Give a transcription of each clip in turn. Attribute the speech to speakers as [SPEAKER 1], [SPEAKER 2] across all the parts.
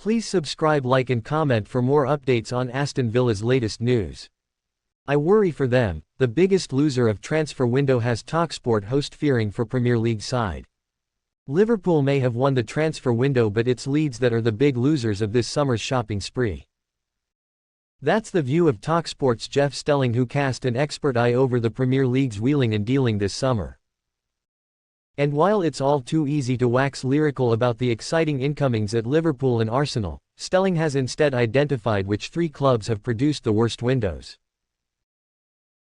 [SPEAKER 1] Please subscribe, like and comment for more updates on Aston Villa's latest news. I worry for them. The biggest loser of transfer window has TalkSport host fearing for Premier League side. Liverpool may have won the transfer window, but it's Leeds that are the big losers of this summer's shopping spree. That's the view of TalkSport's Jeff Stelling, who cast an expert eye over the Premier League's wheeling and dealing this summer. And while it's all too easy to wax lyrical about the exciting incomings at Liverpool and Arsenal, Stelling has instead identified which three clubs have produced the worst windows.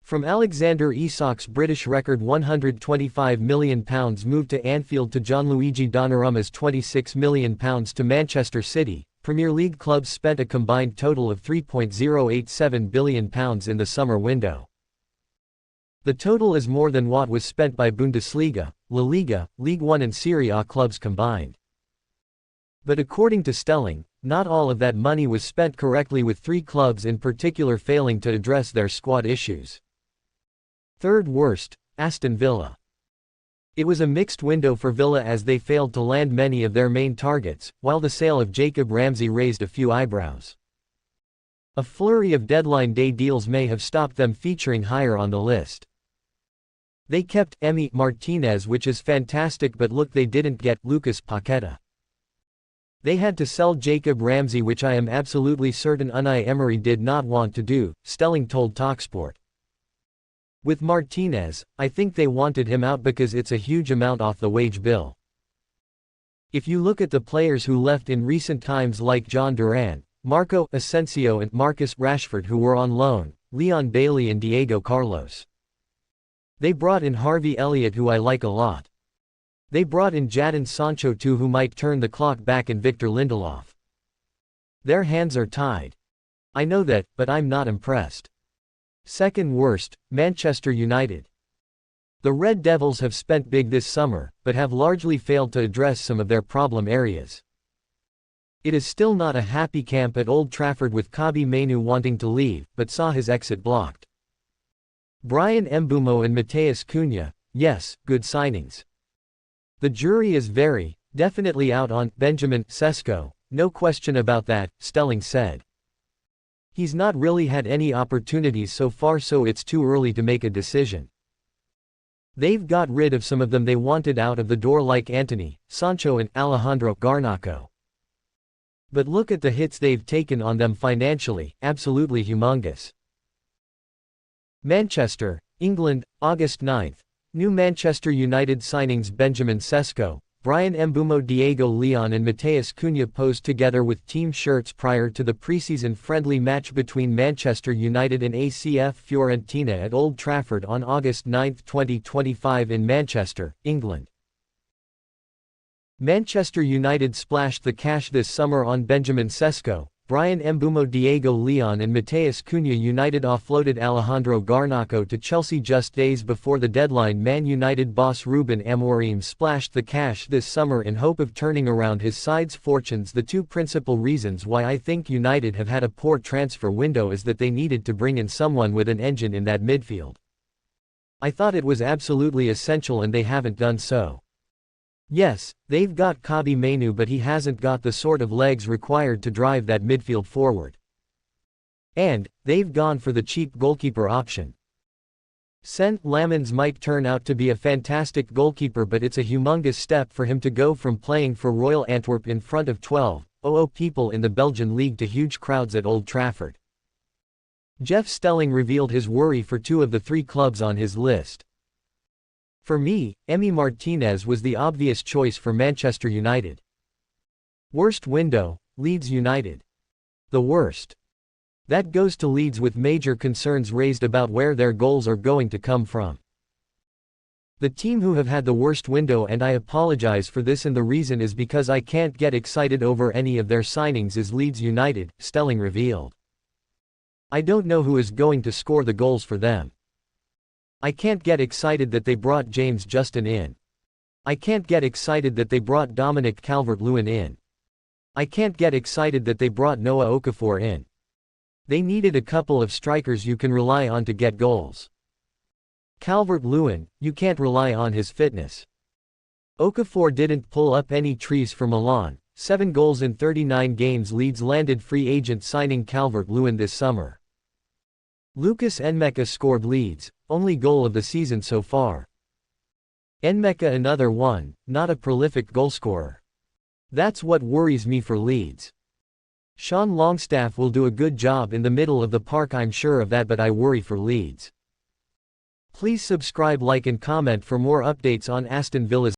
[SPEAKER 1] From Alexander Isak's British record £125 million move to Anfield to Gianluigi Donnarumma's £26 million to Manchester City, Premier League clubs spent a combined total of £3.087 billion in the summer window. The total is more than what was spent by Bundesliga, La Liga, Ligue 1 and Serie A clubs combined. But according to Stelling, not all of that money was spent correctly, with three clubs in particular failing to address their squad issues. Third worst, Aston Villa. It was a mixed window for Villa as they failed to land many of their main targets, while the sale of Jacob Ramsey raised a few eyebrows. A flurry of deadline day deals may have stopped them featuring higher on the list. They kept Emi Martinez, which is fantastic, but look, they didn't get Lucas Paqueta. They had to sell Jacob Ramsey, which I am absolutely certain Unai Emery did not want to do, Stelling told TalkSport. With Martinez, I think they wanted him out because it's a huge amount off the wage bill. If you look at the players who left in recent times, like John Duran, Marco Asensio and Marcus Rashford, who were on loan, Leon Bailey and Diego Carlos. They brought in Harvey Elliott, who I like a lot. They brought in Jadon Sancho too, who might turn the clock back, and Victor Lindelof. Their hands are tied. I know that, but I'm not impressed. Second worst, Manchester United. The Red Devils have spent big this summer, but have largely failed to address some of their problem areas. It is still not a happy camp at Old Trafford, with Kobbie Mainoo wanting to leave, but saw his exit blocked. Bryan Mbeumo and Matheus Cunha, yes, good signings. The jury is very, definitely out on Benjamin Sesko, no question about that, Stelling said. He's not really had any opportunities so far, so it's too early to make a decision. They've got rid of some of them they wanted out of the door, like Antony, Sancho and Alejandro Garnacho. But look at the hits they've taken on them financially, absolutely humongous. Manchester, England, August 9. New Manchester United signings: Benjamin Sesko, Bryan Mbeumo, Diego Leon and Matheus Cunha posed together with team shirts prior to the preseason friendly match between Manchester United and ACF Fiorentina at Old Trafford on August 9, 2025 in Manchester, England. Manchester United splashed the cash this summer on Benjamin Sesko, Bryan Mbeumo, Diego Leon and Matheus Cunha. United offloaded Alejandro Garnacho to Chelsea just days before the deadline. Man United boss Ruben Amorim splashed the cash this summer in hope of turning around his side's fortunes. The two principal reasons why I think United have had a poor transfer window is that they needed to bring in someone with an engine in that midfield. I thought it was absolutely essential, and they haven't done so. Yes, they've got Kobbie Mainoo, but he hasn't got the sort of legs required to drive that midfield forward. And they've gone for the cheap goalkeeper option. St. Lamens might turn out to be a fantastic goalkeeper, but it's a humongous step for him to go from playing for Royal Antwerp in front of 12,000 people in the Belgian league to huge crowds at Old Trafford. Jeff Stelling revealed his worry for two of the three clubs on his list. For me, Emi Martinez was the obvious choice for Manchester United. Worst window, Leeds United. The worst. That goes to Leeds, with major concerns raised about where their goals are going to come from. The team who have had the worst window, and I apologize for this, and the reason is because I can't get excited over any of their signings, is Leeds United, Stelling revealed. I don't know who is going to score the goals for them. I can't get excited that they brought James Justin in. I can't get excited that they brought Dominic Calvert-Lewin in. I can't get excited that they brought Noah Okafor in. They needed a couple of strikers you can rely on to get goals. Calvert-Lewin, you can't rely on his fitness. Okafor didn't pull up any trees for Milan, 7 goals in 39 games. Leeds landed free agent signing Calvert-Lewin this summer. Lucas Nmeka scored Leeds' only goal of the season so far. Nmeka another one, not a prolific goalscorer. That's what worries me for Leeds. Sean Longstaff will do a good job in the middle of the park, I'm sure of that, but I worry for Leeds. Please subscribe, like and comment for more updates on Aston Villa's